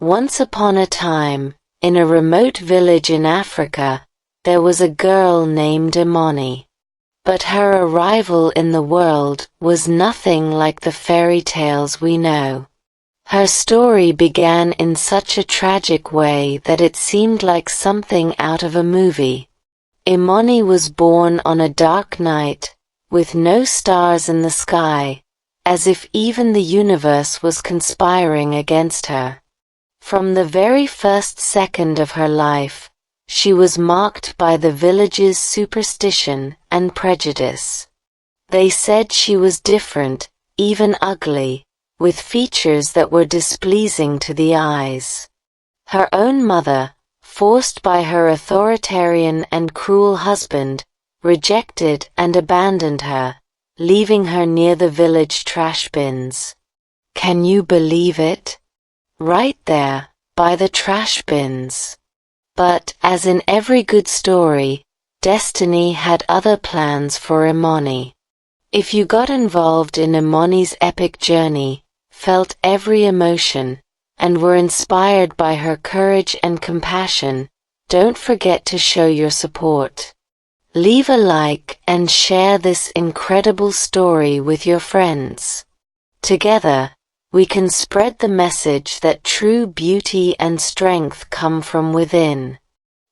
Once upon a time, in a remote village in Africa, there was a girl named Imani. But her arrival in the world was nothing like the fairy tales we know. Her story began in such a tragic way that it seemed like something out of a movie. Imani was born on a dark night, with no stars in the sky, as if even the universe was conspiring against her. From the very first second of her life, she was marked by the village's superstition and prejudice. They said she was different, even ugly, with features that were displeasing to the eyes. Her own mother, forced by her authoritarian and cruel husband, rejected and abandoned her, leaving her near the village trash bins. Can you believe it? Right there, by the trash bins. But, as in every good story, destiny had other plans for Imani. If you got involved in Imani's epic journey, felt every emotion, and were inspired by her courage and compassion, don't forget to show your support. Leave a like and share this incredible story with your friends. Together, we can spread the message that true beauty and strength come from within.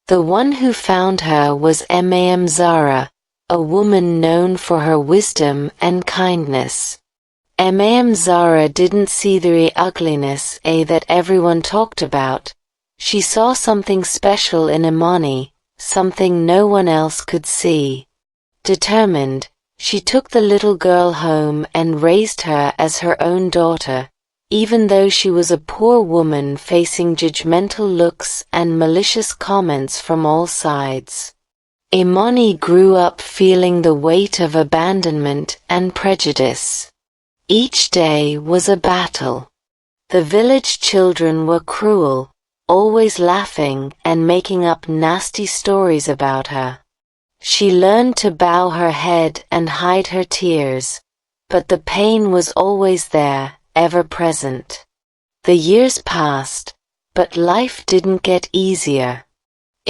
The one who found her was Imam Zara, a woman known for her wisdom and kindness. Imam Zara didn't see the ugliness that everyone talked about. She saw something special in Imani, something no one else could see. Determined, she took the little girl home and raised her as her own daughter, even though she was a poor woman facing judgmental looks and malicious comments from all sides. Imani grew up feeling the weight of abandonment and prejudice. Each day was a battle. The village children were cruel, always laughing and making up nasty stories about her. She learned to bow her head and hide her tears, but the pain was always there, ever present. The years passed, but life didn't get easier.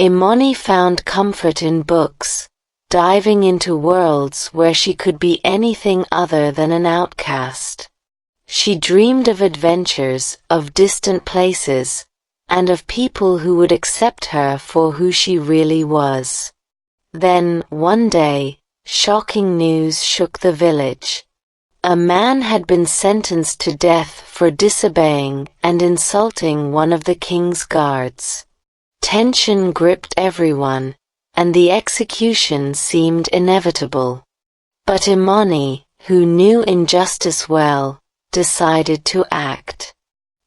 Imani found comfort in books, diving into worlds where she could be anything other than an outcast. She dreamed of adventures, of distant places, and of people who would accept her for who she really was. Then, one day, shocking news shook the village. A man had been sentenced to death for disobeying and insulting one of the king's guards. Tension gripped everyone, and the execution seemed inevitable. But Imani, who knew injustice well, decided to act.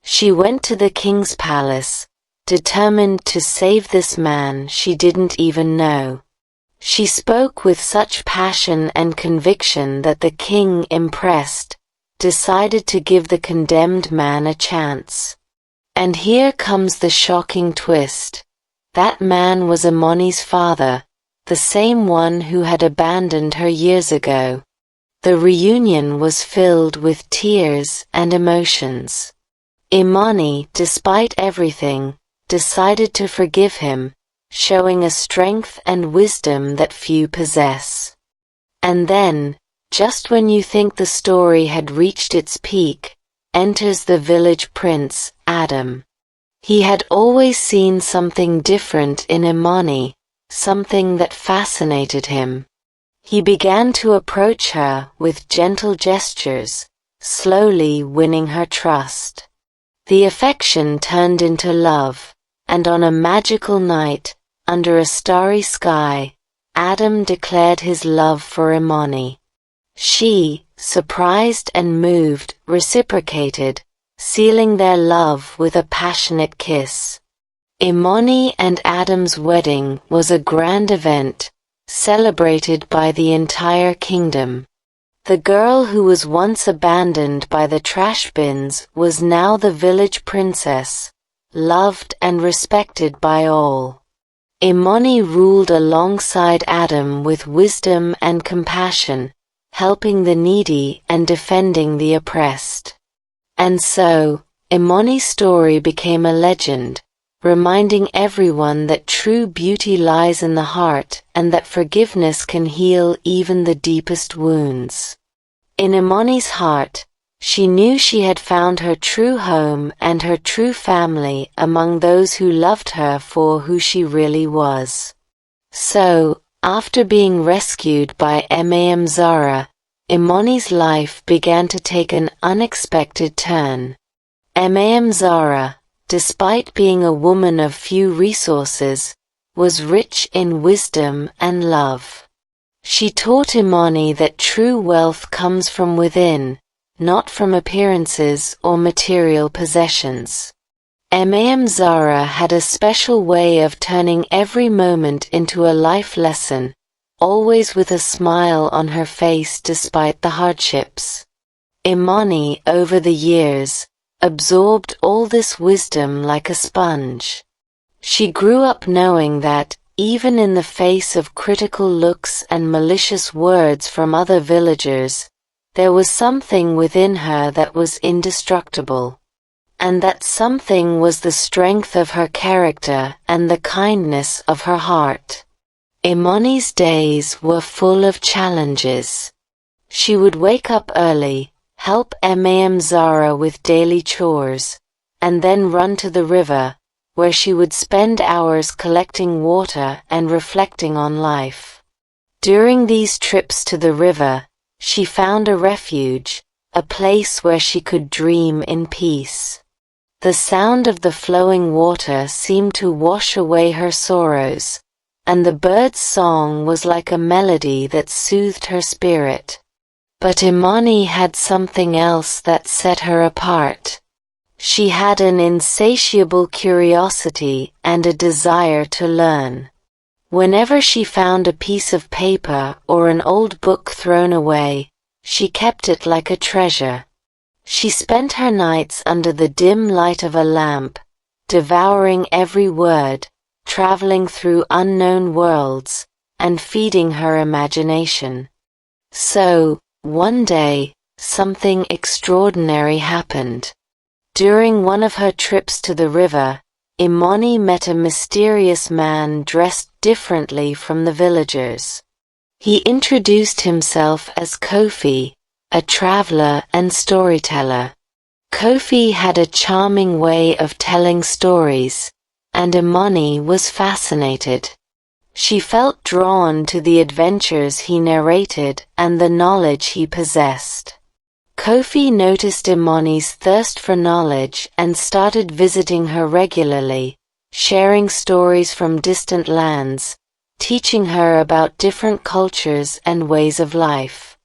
She went to the king's palace, determined to save this man she didn't even know. She spoke with such passion and conviction that the king, impressed, decided to give the condemned man a chance. And here comes the shocking twist. That man was Imani's father, the same one who had abandoned her years ago. The reunion was filled with tears and emotions. Imani, despite everything, decided to forgive him, showing a strength and wisdom that few possess. And then, just when you think the story had reached its peak, enters the village prince, Adam. He had always seen something different in Imani, something that fascinated him. He began to approach her with gentle gestures, slowly winning her trust. The affection turned into love, and on a magical night, under a starry sky, Adam declared his love for Imani. She, surprised and moved, reciprocated, sealing their love with a passionate kiss. Imani and Adam's wedding was a grand event, celebrated by the entire kingdom. The girl who was once abandoned by the trash bins was now the village princess, loved and respected by all. Imani ruled alongside Adam with wisdom and compassion, helping the needy and defending the oppressed. And so, Imani's story became a legend, reminding everyone that true beauty lies in the heart and that forgiveness can heal even the deepest wounds. In Imani's heart, she knew she had found her true home and her true family among those who loved her for who she really was. So, after being rescued by Mam Zahra, Imani's life began to take an unexpected turn. Mam Zahra, despite being a woman of few resources, was rich in wisdom and love. She taught Imani that true wealth comes from within, not from appearances or material possessions. Mam Zahra had a special way of turning every moment into a life lesson, always with a smile on her face despite the hardships. Imani, over the years, absorbed all this wisdom like a sponge. She grew up knowing that, even in the face of critical looks and malicious words from other villagers, there was something within her that was indestructible. And that something was the strength of her character and the kindness of her heart. Imani's days were full of challenges. She would wake up early, help Mam Zahra with daily chores, and then run to the river, where she would spend hours collecting water and reflecting on life. During these trips to the river, she found a refuge, a place where she could dream in peace. The sound of the flowing water seemed to wash away her sorrows, and the bird's song was like a melody that soothed her spirit. But Imani had something else that set her apart. She had an insatiable curiosity and a desire to learn. Whenever she found a piece of paper or an old book thrown away, she kept it like a treasure. She spent her nights under the dim light of a lamp, devouring every word, traveling through unknown worlds, and feeding her imagination. So, one day, something extraordinary happened. During one of her trips to the river, Imani met a mysterious man dressed differently from the villagers. He introduced himself as Kofi, a traveler and storyteller. Kofi had a charming way of telling stories, and Imani was fascinated. She felt drawn to the adventures he narrated and the knowledge he possessed. Kofi noticed Imani's thirst for knowledge and started visiting her regularly, sharing stories from distant lands, teaching her about different cultures and ways of life.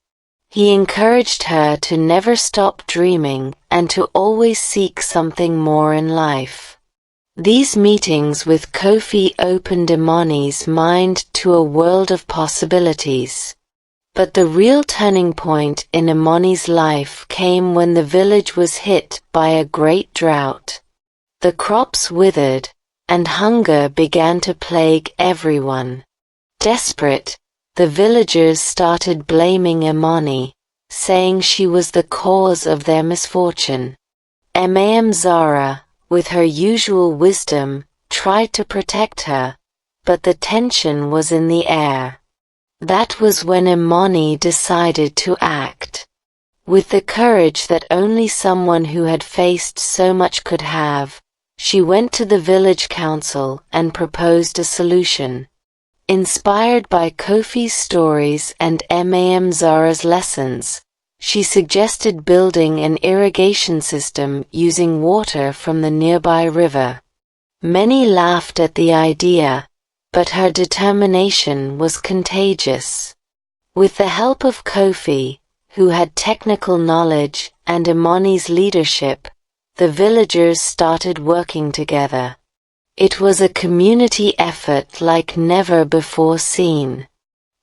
He encouraged her to never stop dreaming and to always seek something more in life. These meetings with Kofi opened Imani's mind to a world of possibilities. But the real turning point in Imani's life came when the village was hit by a great drought. The crops withered, and hunger began to plague everyone. Desperate, the villagers started blaming Imani, saying she was the cause of their misfortune. Mam Zahra, with her usual wisdom, tried to protect her, but the tension was in the air. That was when Imani decided to act. With the courage that only someone who had faced so much could have, she went to the village council and proposed a solution. Inspired by Kofi's stories and Mam Zahra's lessons, she suggested building an irrigation system using water from the nearby river. Many laughed at the idea, but her determination was contagious. With the help of Kofi, who had technical knowledge, and Imani's leadership, the villagers started working together. It was a community effort like never before seen.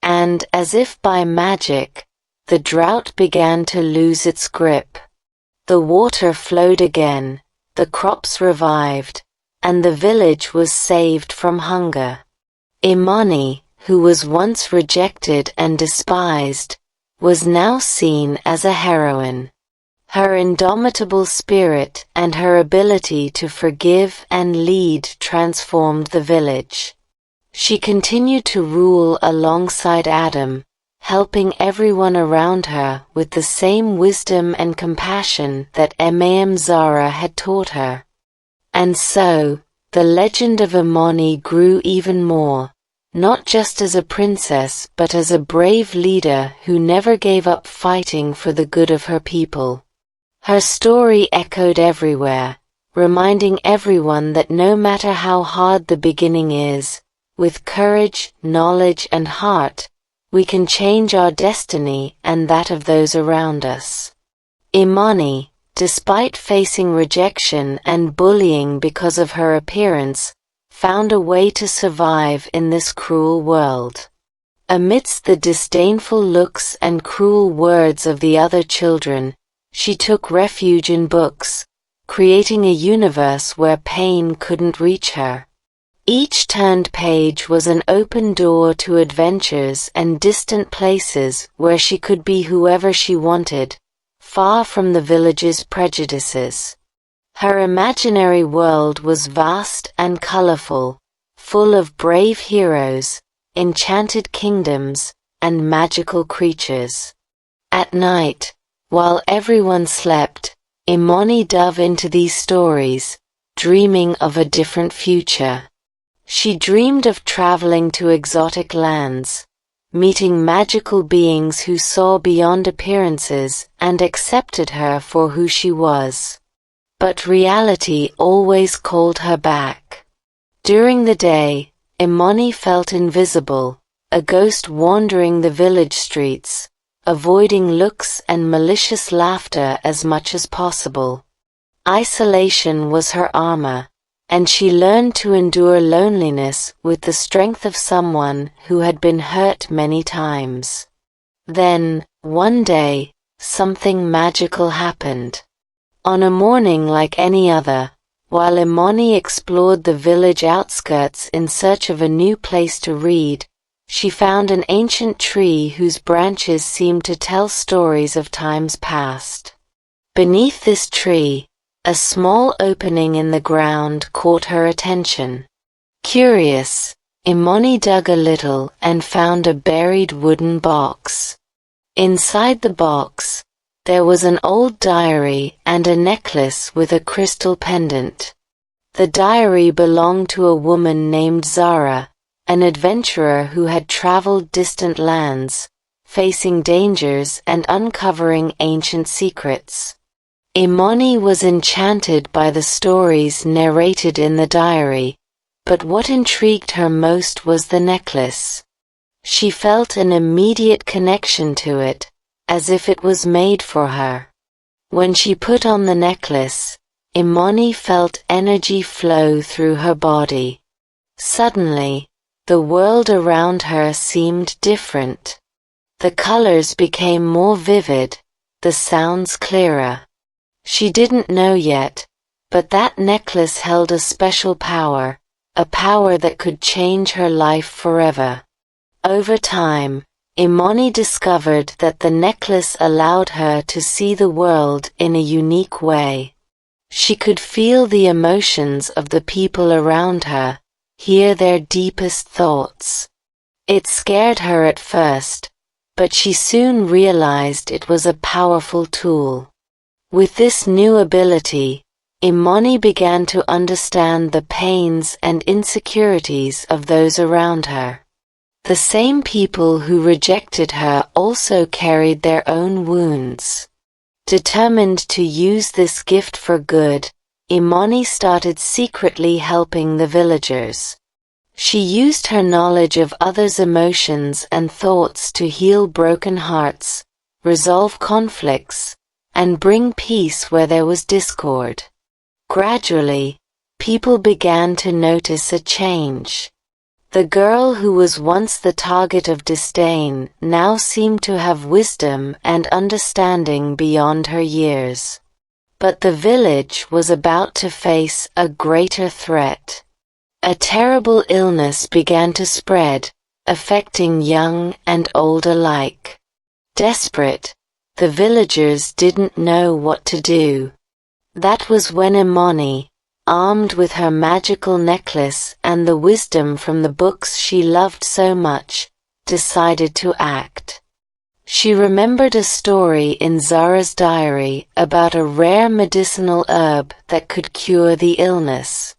And, as if by magic, the drought began to lose its grip. The water flowed again, the crops revived, and the village was saved from hunger. Imani, who was once rejected and despised, was now seen as a heroine. Her indomitable spirit and her ability to forgive and lead transformed the village. She continued to rule alongside Adam, helping everyone around her with the same wisdom and compassion that Imam Zara had taught her. And so, the legend of Imani grew even more, not just as a princess but as a brave leader who never gave up fighting for the good of her people. Her story echoed everywhere, reminding everyone that no matter how hard the beginning is, with courage, knowledge, and heart, we can change our destiny and that of those around us. Imani, despite facing rejection and bullying because of her appearance, found a way to survive in this cruel world. Amidst the disdainful looks and cruel words of the other children, she took refuge in books, creating a universe where pain couldn't reach her. Each turned page was an open door to adventures and distant places where she could be whoever she wanted, far from the village's prejudices. Her imaginary world was vast and colorful, full of brave heroes, enchanted kingdoms, and magical creatures. At night, while everyone slept, Imani dove into these stories, dreaming of a different future. She dreamed of traveling to exotic lands, meeting magical beings who saw beyond appearances and accepted her for who she was. But reality always called her back. During the day, Imani felt invisible, a ghost wandering the village streets, avoiding looks and malicious laughter as much as possible. Isolation was her armor, and she learned to endure loneliness with the strength of someone who had been hurt many times. Then, one day, something magical happened. On a morning like any other, while Imani explored the village outskirts in search of a new place to read, she found an ancient tree whose branches seemed to tell stories of times past. Beneath this tree, a small opening in the ground caught her attention. Curious, Imani dug a little and found a buried wooden box. Inside the box, there was an old diary and a necklace with a crystal pendant. The diary belonged to a woman named Zara, an adventurer who had traveled distant lands, facing dangers and uncovering ancient secrets. Imani was enchanted by the stories narrated in the diary, but what intrigued her most was the necklace. She felt an immediate connection to it, as if it was made for her. When she put on the necklace, Imani felt energy flow through her body. Suddenly, the world around her seemed different. The colors became more vivid, the sounds clearer. She didn't know yet, but that necklace held a special power, a power that could change her life forever. Over time, Imani discovered that the necklace allowed her to see the world in a unique way. She could feel the emotions of the people around her, hear their deepest thoughts. It scared her at first, but she soon realized it was a powerful tool. With this new ability, Imani began to understand the pains and insecurities of those around her. The same people who rejected her also carried their own wounds. Determined to use this gift for good, Imani started secretly helping the villagers. She used her knowledge of others' emotions and thoughts to heal broken hearts, resolve conflicts, and bring peace where there was discord. Gradually, people began to notice a change. The girl who was once the target of disdain now seemed to have wisdom and understanding beyond her years. But the village was about to face a greater threat. A terrible illness began to spread, affecting young and old alike. Desperate, The villagers didn't know what to do. That was when Imani, armed with her magical necklace and the wisdom from the books she loved so much, decided to act. She remembered a story in Zara's diary about a rare medicinal herb that could cure the illness.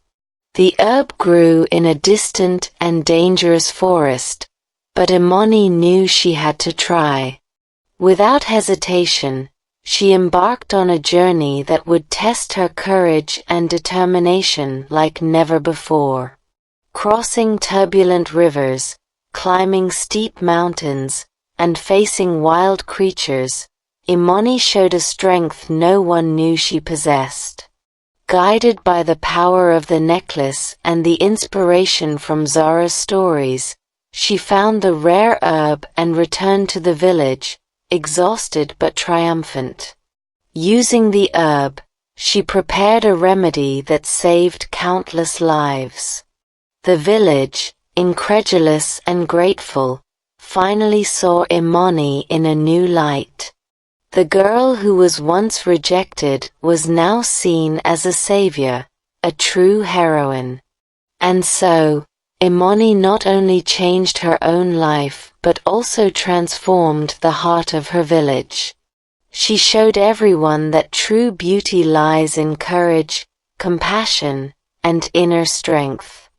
The herb grew in a distant and dangerous forest, but Imani knew she had to try. Without hesitation, she embarked on a journey that would test her courage and determination like never before. Crossing turbulent rivers, climbing steep mountains, and facing wild creatures, Imani showed a strength no one knew she possessed. Guided by the power of the necklace and the inspiration from Zara's stories, she found the rare herb and returned to the village, exhausted but triumphant. Using the herb, she prepared a remedy that saved countless lives. The village, incredulous and grateful, finally saw Imani in a new light. The girl who was once rejected was now seen as a savior, a true heroine. And so, Imani not only changed her own life but also transformed the heart of her village. She showed everyone that true beauty lies in courage, compassion, and inner strength.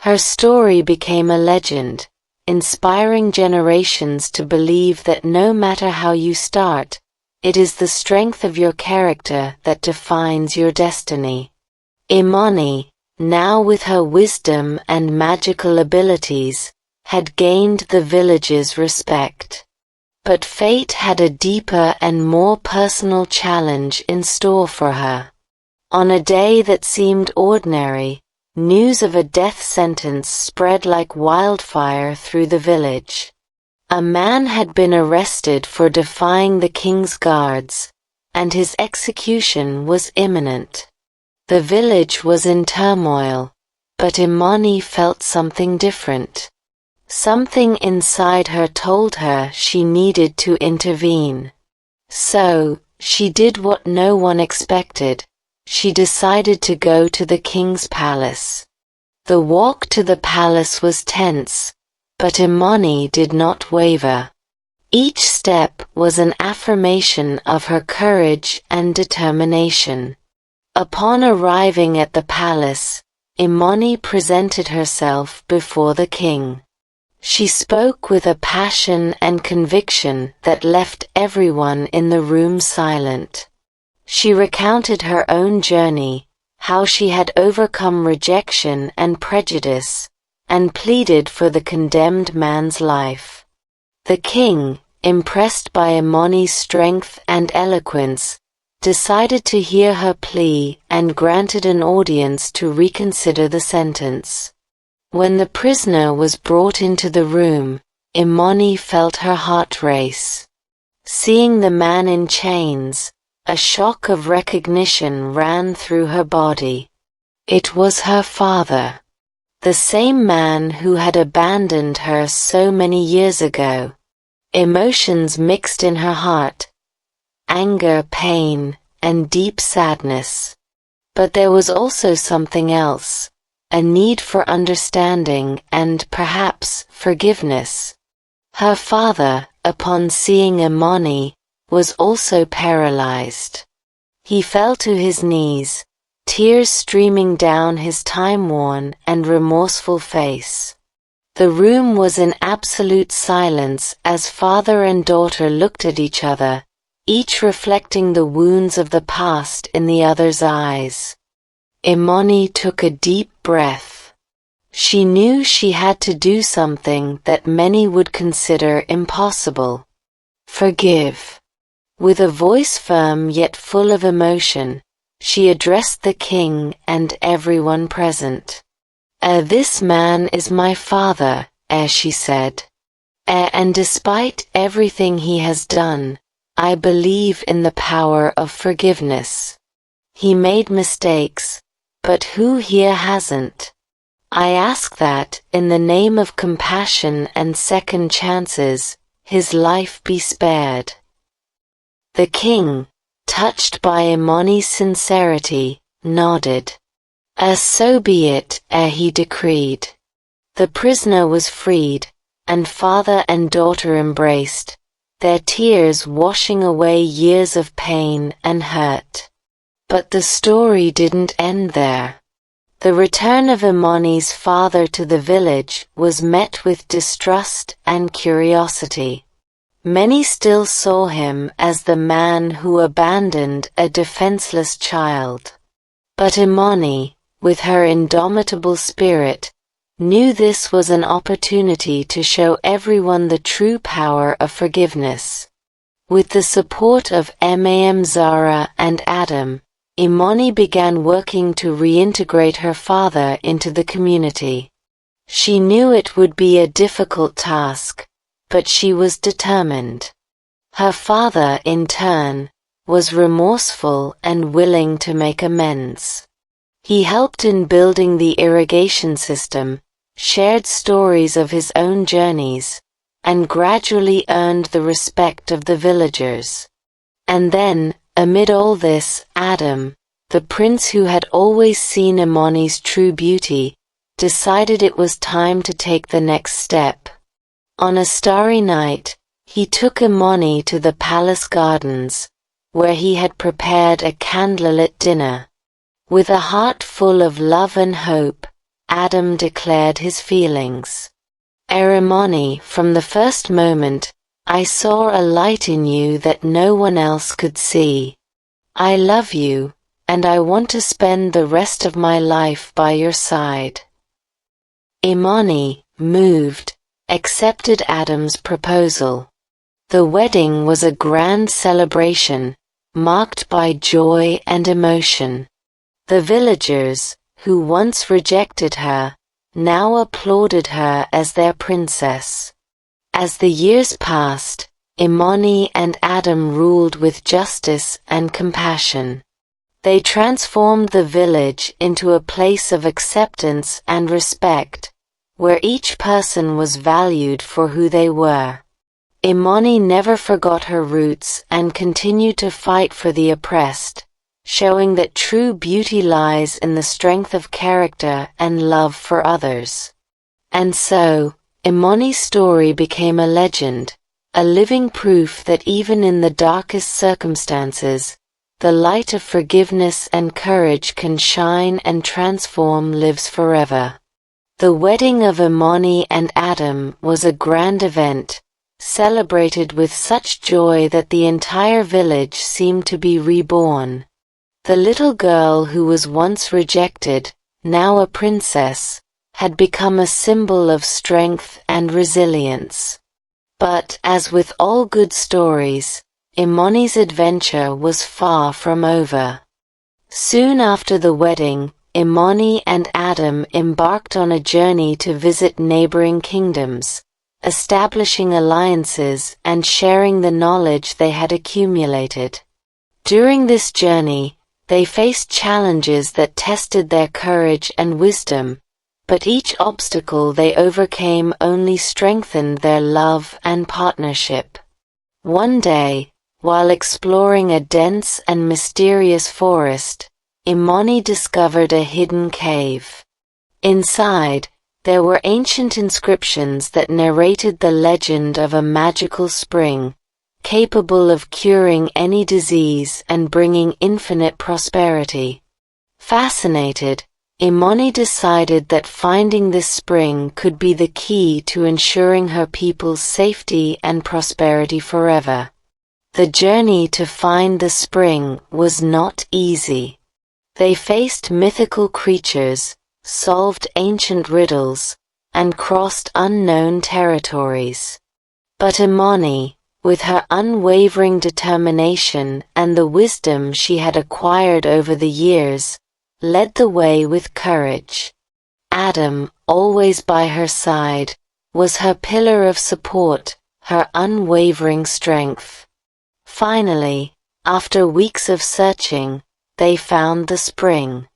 Her story became a legend, inspiring generations to believe that no matter how you start, it is the strength of your character that defines your destiny. Imani, now with her wisdom and magical abilities, had gained the village's respect. But fate had a deeper and more personal challenge in store for her. On a day that seemed ordinary, news of a death sentence spread like wildfire through the village. A man had been arrested for defying the king's guards, and his execution was imminent. The village was in turmoil, but Imani felt something different. Something inside her told her she needed to intervene. So, she did what no one expected. She decided to go to the king's palace. The walk to the palace was tense, but Imani did not waver. Each step was an affirmation of her courage and determination. Upon arriving at the palace, Imani presented herself before the king. She spoke with a passion and conviction that left everyone in the room silent. She recounted her own journey, how she had overcome rejection and prejudice, and pleaded for the condemned man's life. The king, impressed by Imani's strength and eloquence, decided to hear her plea and granted an audience to reconsider the sentence. When the prisoner was brought into the room, Imani felt her heart race. Seeing the man in chains, a shock of recognition ran through her body. It was her father. The same man who had abandoned her so many years ago. Emotions mixed in her heart. Anger, pain, and deep sadness. But there was also something else, a need for understanding and, perhaps, forgiveness. Her father, upon seeing Imani, was also paralyzed. He fell to his knees, tears streaming down his time-worn and remorseful face. The room was in absolute silence as father and daughter looked at each other, each reflecting the wounds of the past in the other's eyes. Imani took a deep breath. She knew she had to do something that many would consider impossible. Forgive. With a voice firm yet full of emotion, she addressed the king and everyone present. This man is my father, she said. And despite everything he has done, I believe in the power of forgiveness. He made mistakes, but who here hasn't? I ask that, in the name of compassion and second chances, his life be spared. The king, touched by Imani's sincerity, nodded. So be it, he decreed. The prisoner was freed, and father and daughter embraced, their tears washing away years of pain and hurt. But the story didn't end there. The return of Imani's father to the village was met with distrust and curiosity. Many still saw him as the man who abandoned a defenseless child. But Imani, with her indomitable spirit, knew this was an opportunity to show everyone the true power of forgiveness. With the support of Mam Zara and Adam, Imani began working to reintegrate her father into the community. She knew it would be a difficult task, but she was determined. Her father, in turn, was remorseful and willing to make amends. He helped in building the irrigation system, shared stories of his own journeys, and gradually earned the respect of the villagers. And then, amid all this, Adam, the prince who had always seen Imani's true beauty, decided it was time to take the next step. On a starry night, he took Imani to the palace gardens, where he had prepared a candlelit dinner. With a heart full of love and hope, Adam declared his feelings. Imani, from the first moment, I saw a light in you that no one else could see. I love you, and I want to spend the rest of my life by your side. Imani, moved, accepted Adam's proposal. The wedding was a grand celebration, marked by joy and emotion. The villagers, who once rejected her, now applauded her as their princess. As the years passed, Imani and Adam ruled with justice and compassion. They transformed the village into a place of acceptance and respect, where each person was valued for who they were. Imani never forgot her roots and continued to fight for the oppressed, showing that true beauty lies in the strength of character and love for others. And so, Imani's story became a legend, a living proof that even in the darkest circumstances, the light of forgiveness and courage can shine and transform lives forever. The wedding of Imani and Adam was a grand event, celebrated with such joy that the entire village seemed to be reborn. The little girl who was once rejected, now a princess, had become a symbol of strength and resilience. But, as with all good stories, Imani's adventure was far from over. Soon after the wedding, Imani and Adam embarked on a journey to visit neighboring kingdoms, establishing alliances and sharing the knowledge they had accumulated. During this journey, they faced challenges that tested their courage and wisdom, but each obstacle they overcame only strengthened their love and partnership. One day, while exploring a dense and mysterious forest, Imani discovered a hidden cave. Inside, there were ancient inscriptions that narrated the legend of a magical spring, capable of curing any disease and bringing infinite prosperity. Fascinated, Imani decided that finding this spring could be the key to ensuring her people's safety and prosperity forever. The journey to find the spring was not easy. They faced mythical creatures, solved ancient riddles, and crossed unknown territories. But Imani, with her unwavering determination and the wisdom she had acquired over the years, led the way with courage. Adam, always by her side, was her pillar of support, her unwavering strength. Finally, after weeks of searching, they found the spring.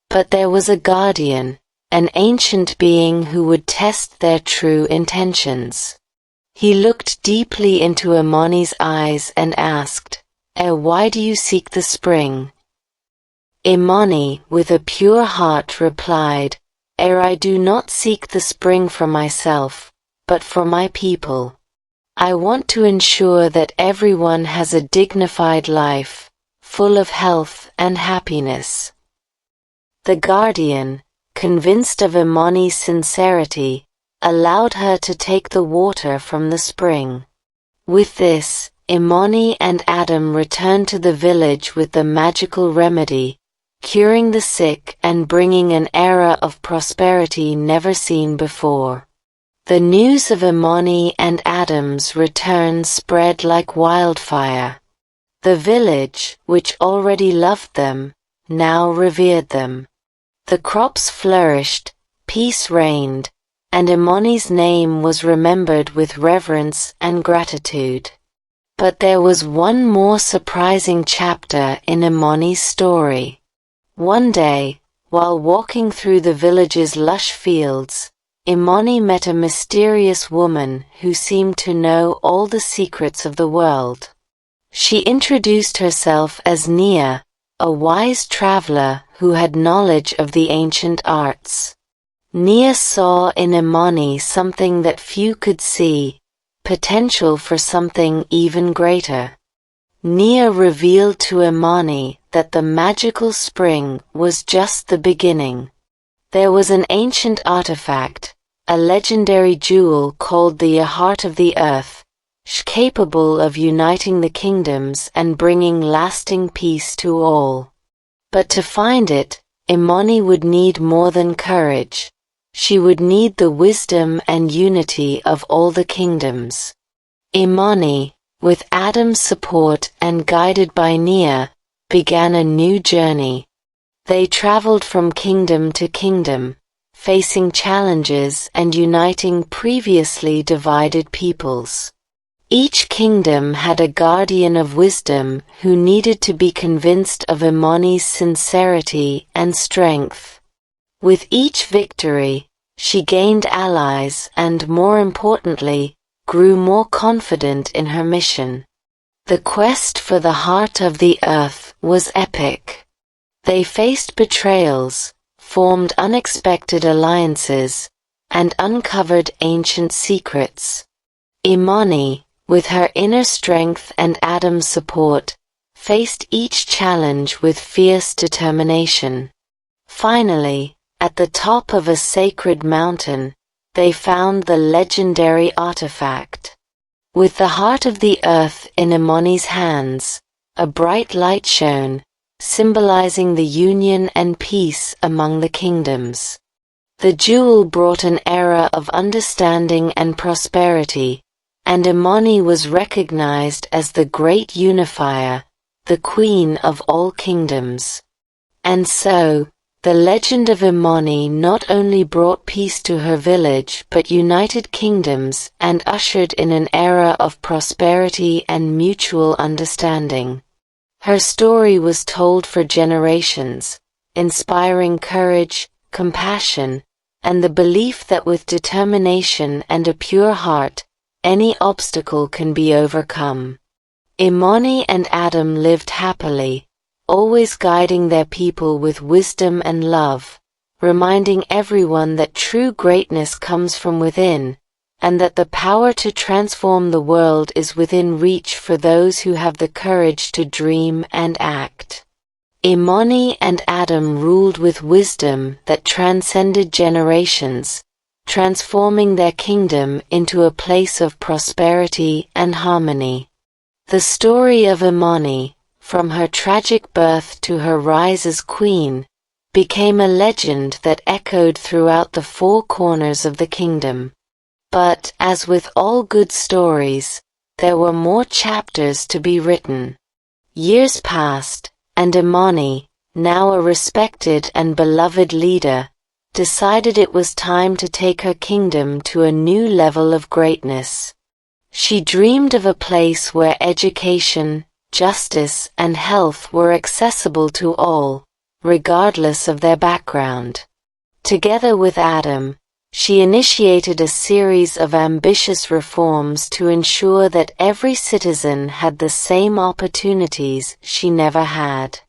But there was a guardian, an ancient being who would test their true intentions. He looked deeply into Imani's eyes and asked, why do you seek the spring?" Imani, with a pure heart, replied, I do not seek the spring for myself, but for my people. I want to ensure that everyone has a dignified life, full of health and happiness." The guardian, convinced of Imani's sincerity, allowed her to take the water from the spring. With this, Imani and Adam returned to the village with the magical remedy, curing the sick and bringing an era of prosperity never seen before. The news of Imani and Adam's return spread like wildfire. The village, which already loved them, now revered them. The crops flourished, peace reigned, and Imani's name was remembered with reverence and gratitude. But there was one more surprising chapter in Imani's story. One day, while walking through the village's lush fields, Imani met a mysterious woman who seemed to know all the secrets of the world. She introduced herself as Nia, a wise traveler who had knowledge of the ancient arts. Nia saw in Imani something that few could see, potential for something even greater. Nia revealed to Imani that the magical spring was just the beginning. There was an ancient artifact, a legendary jewel called the Heart of the Earth, capable of uniting the kingdoms and bringing lasting peace to all. But to find it, Imani would need more than courage. She would need the wisdom and unity of all the kingdoms. Imani, with Adam's support and guided by Nia, began a new journey. They traveled from kingdom to kingdom, facing challenges and uniting previously divided peoples. Each kingdom had a guardian of wisdom who needed to be convinced of Imani's sincerity and strength. With each victory, she gained allies and, more importantly, grew more confident in her mission. The quest for the heart of the earth was epic. They faced betrayals, formed unexpected alliances, and uncovered ancient secrets. Imani, with her inner strength and Adam's support, faced each challenge with fierce determination. Finally, at the top of a sacred mountain, they found the legendary artifact. With the heart of the earth in Imani's hands, a bright light shone, symbolizing the union and peace among the kingdoms. The jewel brought an era of understanding and prosperity, and Imani was recognized as the great unifier, the queen of all kingdoms. And so, the legend of Imani not only brought peace to her village but united kingdoms and ushered in an era of prosperity and mutual understanding. Her story was told for generations, inspiring courage, compassion, and the belief that with determination and a pure heart, any obstacle can be overcome. Imani and Adam lived happily, always guiding their people with wisdom and love, reminding everyone that true greatness comes from within, and that the power to transform the world is within reach for those who have the courage to dream and act. Imani and Adam ruled with wisdom that transcended generations, transforming their kingdom into a place of prosperity and harmony. The story of Imani, from her tragic birth to her rise as queen, became a legend that echoed throughout the four corners of the kingdom. But, as with all good stories, there were more chapters to be written. Years passed, and Imani, now a respected and beloved leader, decided it was time to take her kingdom to a new level of greatness. She dreamed of a place where education, justice, and health were accessible to all, regardless of their background. Together with Adam, She initiated a series of ambitious reforms to ensure that every citizen had the same opportunities she never had.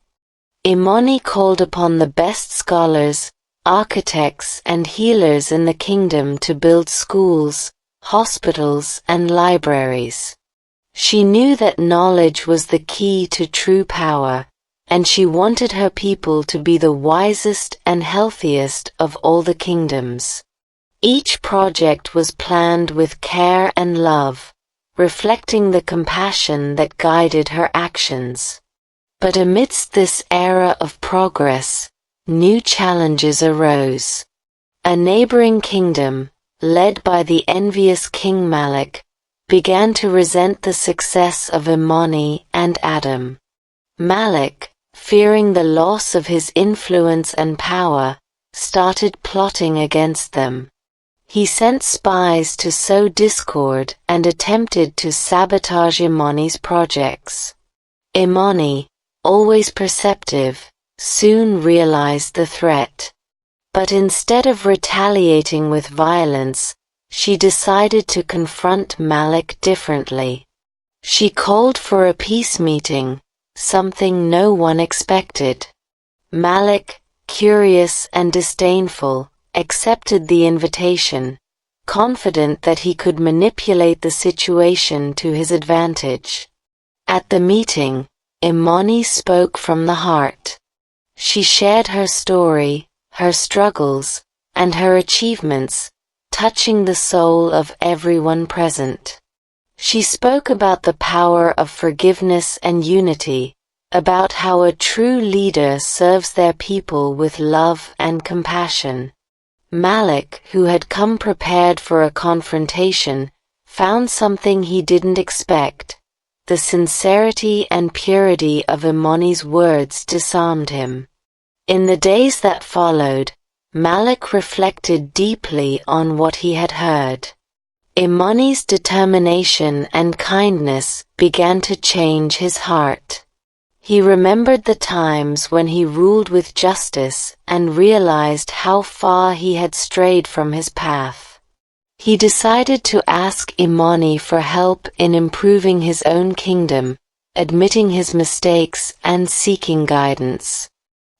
Imani called upon the best scholars, architects and healers in the kingdom to build schools, hospitals and libraries. She knew that knowledge was the key to true power, and she wanted her people to be the wisest and healthiest of all the kingdoms. Each project was planned with care and love, reflecting the compassion that guided her actions. But amidst this era of progress, new challenges arose. A neighboring kingdom, led by the envious King Malik, began to resent the success of Imani and Adam. Malik, fearing the loss of his influence and power, started plotting against them. He sent spies to sow discord and attempted to sabotage Imani's projects. Imani, always perceptive, soon realized the threat. But instead of retaliating with violence, she decided to confront Malik differently. She called for a peace meeting, something no one expected. Malik, curious and disdainful, accepted the invitation, confident that he could manipulate the situation to his advantage. At the meeting, Imani spoke from the heart. She shared her story, her struggles, and her achievements, touching the soul of everyone present. She spoke about the power of forgiveness and unity, about how a true leader serves their people with love and compassion. Malik, who had come prepared for a confrontation, found something he didn't expect. The sincerity and purity of Imani's words disarmed him. In the days that followed, Malik reflected deeply on what he had heard. Imani's determination and kindness began to change his heart. He remembered the times when he ruled with justice and realized how far he had strayed from his path. He decided to ask Imani for help in improving his own kingdom, admitting his mistakes and seeking guidance.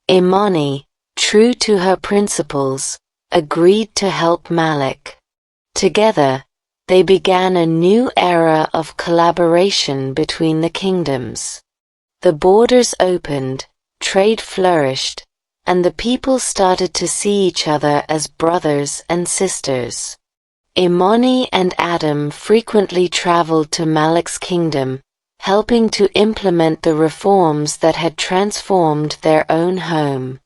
Imani, true to her principles, agreed to help Malik. Together, they began a new era of collaboration between the kingdoms. The borders opened, trade flourished, and the people started to see each other as brothers and sisters. Imani and Adam frequently traveled to Malik's kingdom, helping to implement the reforms that had transformed their own home.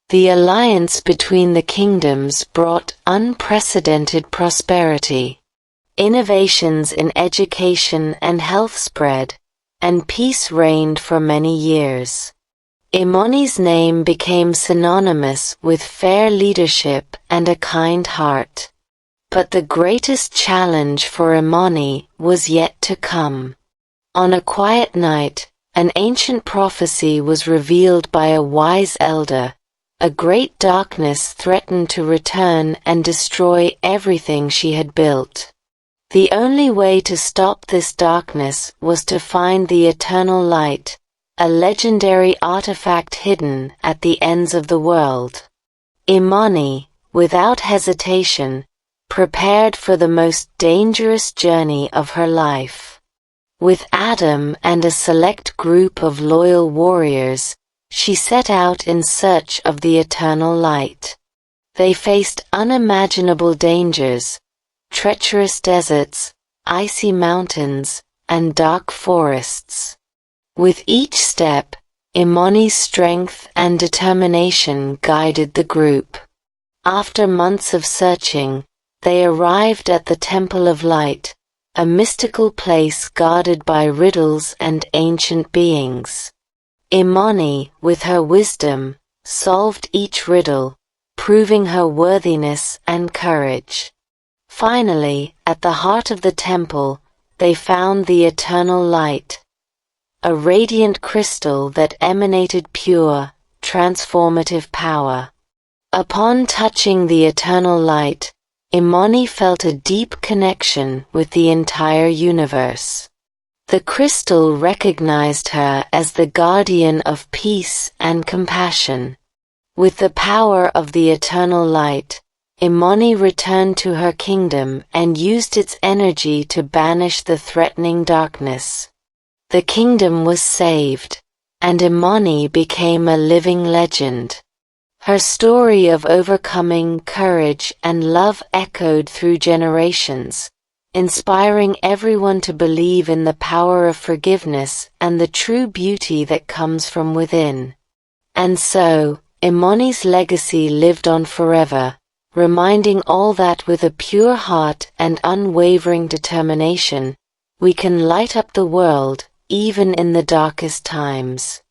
The alliance between the kingdoms brought unprecedented prosperity. Innovations in education and health spread, and peace reigned for many years. Imani's name became synonymous with fair leadership and a kind heart. But the greatest challenge for Imani was yet to come. On a quiet night, an ancient prophecy was revealed by a wise elder. A great darkness threatened to return and destroy everything she had built. The only way to stop this darkness was to find the eternal light, a legendary artifact hidden at the ends of the world. Imani, without hesitation, prepared for the most dangerous journey of her life. With Adam and a select group of loyal warriors, she set out in search of the eternal light. They faced unimaginable dangers, treacherous deserts, icy mountains, and dark forests. With each step, Imani's strength and determination guided the group. After months of searching, they arrived at the Temple of Light, a mystical place guarded by riddles and ancient beings. Imani, with her wisdom, solved each riddle, proving her worthiness and courage. Finally, at the heart of the temple, they found the eternal light, a radiant crystal that emanated pure, transformative power. Upon touching the eternal light, Imani felt a deep connection with the entire universe. The crystal recognized her as the guardian of peace and compassion. With the power of the eternal light, Imani returned to her kingdom and used its energy to banish the threatening darkness. The kingdom was saved, and Imani became a living legend. Her story of overcoming courage and love echoed through generations, inspiring everyone to believe in the power of forgiveness and the true beauty that comes from within. And so, Imani's legacy lived on forever, reminding all that with a pure heart and unwavering determination, we can light up the world, even in the darkest times.